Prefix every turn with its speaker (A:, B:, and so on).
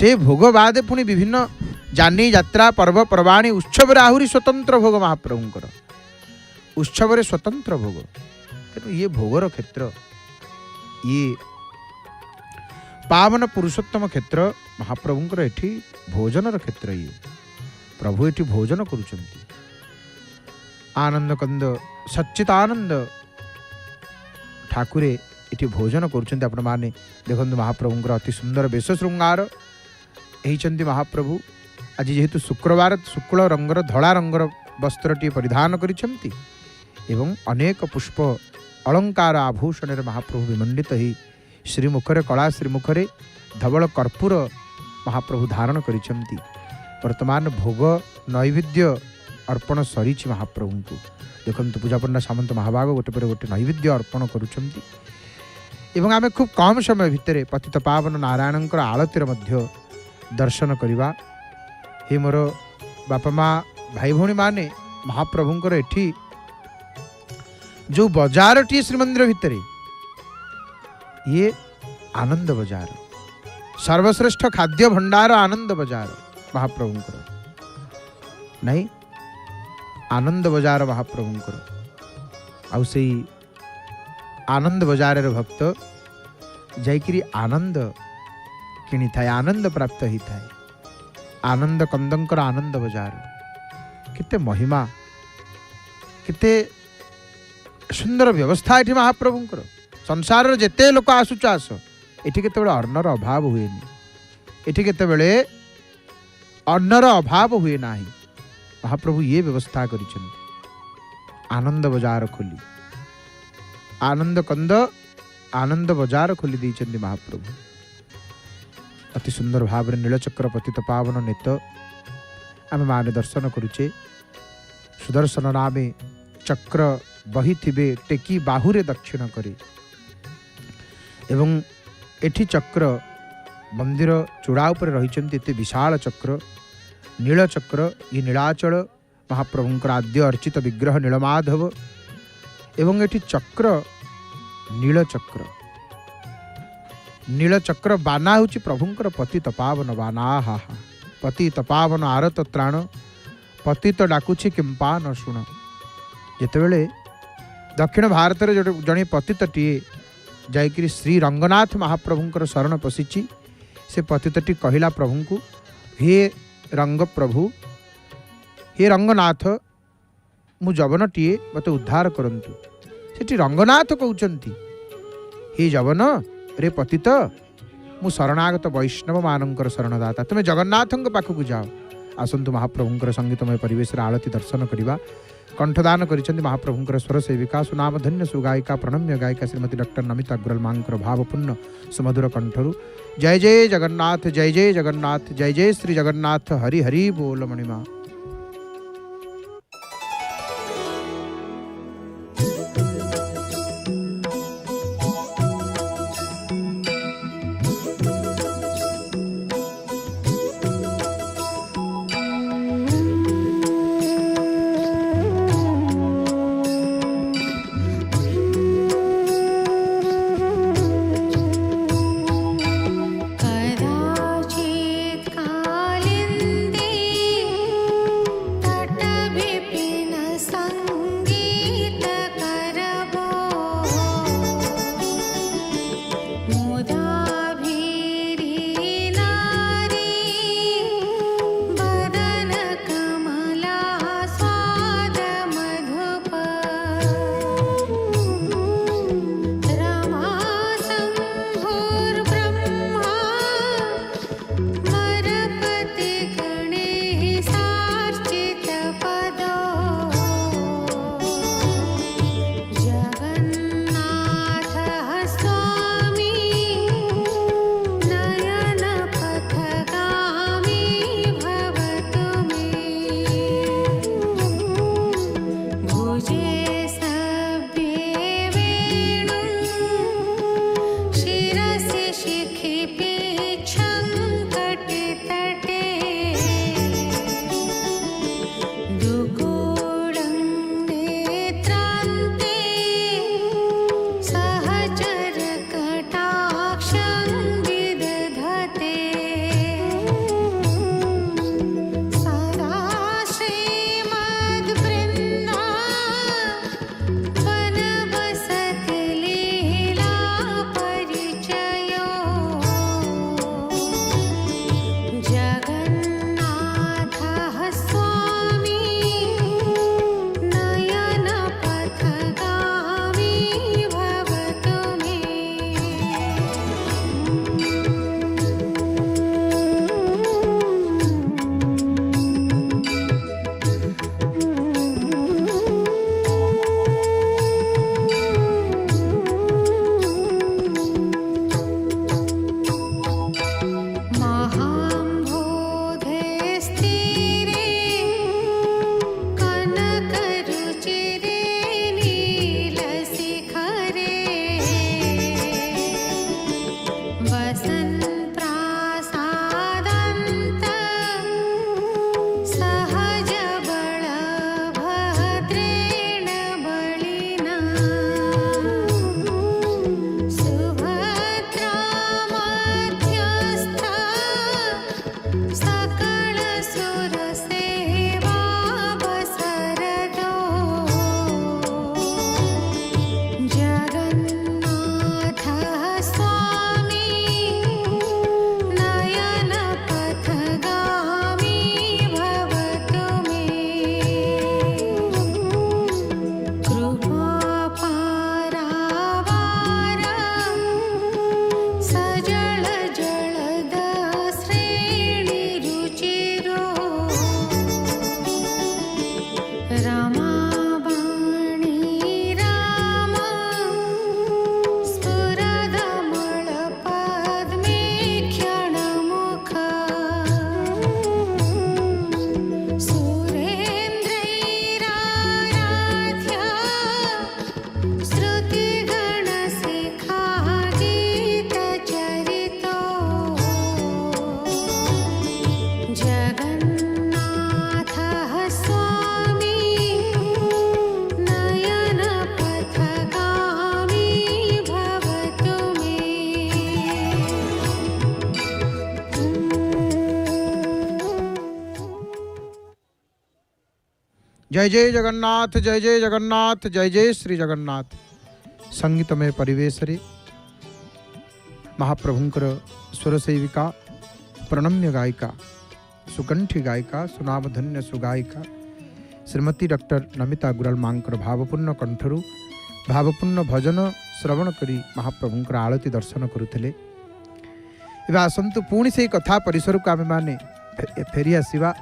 A: से भोग बाद पुणी विभिन्न जानी यात्रा पर्वपर्वाणी उत्सव आहरी स्वतंत्र भोग महाप्रभुंकर उत्सव स्वतंत्र भोग तेणु ये भोगर क्षेत्र ये पावन पुरुषोत्तम क्षेत्र महाप्रभुंकर एठी भोजनर क्षेत्र ये प्रभु एठी भोजन करुचंती आनंद कंद सच्चिदानंद ठाकुरे एठी भोजन करुचंती आपण माने देखंतु महाप्रभुंकर अति सुंदर वेश श्रृंगार एहिचंती महाप्रभु आज जेहेतु शुक्रवार शुक्ल रंगर धड़ा रंगर वस्त्रटी परिधान करिसंती एवं अनेक पुष्प अलंकार आभूषण महाप्रभु विमंडित ही श्रीमुखरे कला श्रीमुखरे धवल कर्पूर महाप्रभु धारण करिसंती वर्तमान भोग नैवेद्य अर्पण सरी महाप्रभु को देखंतु पूजा पंडा सामंत महाभाग गोटे पर गोटे नैवेद्य अर्पण करुचंती एवं आमे खूब कम समय भितर पतित पावन नारायणंकर आळतीर मध्य दर्शन करिबा। हे मोर बापा माँ भाई भौणी माने महाप्रभुंकर एठी जो बजार टी श्रीमंदिर भितर ये आनंद बजार सर्वश्रेष्ठ खाद्य भंडार आनंद बजार महाप्रभुंकर नहीं आनंद बजार महाप्रभुंकर आउ से आनंद बजार भक्त जाइकरी आनंद किणी थाए आनंद प्राप्त ही थाए आनंद कंदंकर आनंद बजार किते महिमा किते सुंदर व्यवस्था ये महाप्रभुंकर संसार जेते लोक आसुच आस एठी केते बेले अन्नर अभाव हुए एठी केते बेले अन्नर अभाव हुए नाही महाप्रभु ये व्यवस्था करिसंती आनंद बजार खोली आनंद कंद आनंद बजार खोली देइचंती महाप्रभु अति सुंदर भाव रे नीलचक्र पतित पावन नेत आमे माने दर्शन करुचे सुदर्शन नामे चक्र बही थिबे टेकी बाहुरे दक्षिण करे एवं एठी चक्र मंदिर चूड़ा उपर रहिचंती एते विशाल चक्र नील चक्र ये नीलाचल महाप्रभुंकर आद्य अर्चित विग्रह नीलमाधव एवं एठी चक्र नील चक्र बाना होची प्रभुंकर पतित पावन बाना हा पतित पावन आरत त्राण पतित डाकुछि किंपा न शुण जेतेबेले दक्षिण भारत रे जणे पतितटीए जाइकरी श्री रंगनाथ महाप्रभुंकर शरण पशिची से पतितटी कहिला प्रभु को हे रंग प्रभु हे रंगनाथ मु जवनटीए मते उद्धार करंतु सेठी रंगनाथ कहउचंती हे जवन रे पतित मु शरणागत वैष्णव मानंकर शरणदाता तुम जगन्नाथंक पाखकु जाओ आसंतु महाप्रभुंकर संगीतमय परिवेश आळती दर्शन करिबा कंठदान करिसंती महाप्रभुंकर स्वर सेविका सुनाम धन्य सुगायिका प्रणम्य गायिका श्रीमती डॉक्टर नमिता अग्रवाल मांकर भावपूर्ण सुमधुर कंठरु जय जय जगन्नाथ जय जय जगन्नाथ जय जय श्री जगन्नाथ हरि हरि बोल मणिमा। जय जय जगन्नाथ, जय जय जगन्नाथ, जय जय श्री जगन्नाथ। संगीतमय परिवेश रे महाप्रभुंकर स्वर सेविका, प्रणम्य गायिका, सुकंठी गायिका, सुनामधन्य सुगायिका श्रीमती डॉक्टर नमिता गुराल मांकर भावपूर्ण कंठरू भावपूर्ण भजन श्रवण करी महाप्रभुंकर आळती दर्शन करुथिले। एबे आसंतु पुणी से कथा परिसर को आमे माने फेरी आसीबा।